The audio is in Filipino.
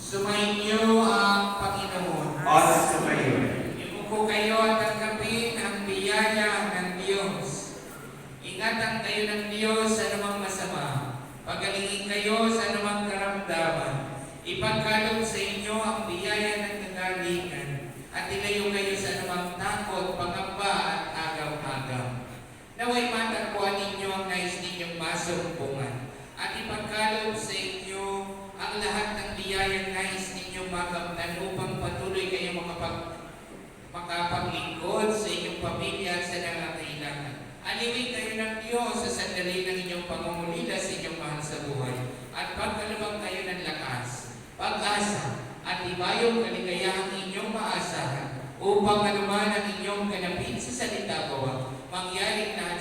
Sumainyo ang Panginoon. At sumayo. Imuko kayo at tanggapin ang biyaya ng Diyos. Ingatan kayo ng Diyos sa anumang masama. Pagalingin kayo sa anumang karamdaman. Ipagkaloob sa inyo ang biyaya ng kagalingan. At ilayo kayo sa anumang takot, pangamba at agaw-agaw. Naway matagpuan ninyo ang nais ninyong masumpungan. At ipagkaloob sa inyo ang lahat ng biyayang nais ninyong makamtan upang patuloy kayong makapaglingkod sa inyong pamilya at sa nangangailangan. Aliwin kayo ng Diyos sa sandali ng inyong pangungulila sa inyong mahal sa buhay. At pagkalubang kayo ng lakas, pag-asa, at ibayong kaligayahang inyong maasahan upang anuman ang inyong ganapin sa salita gawa, mangyaring na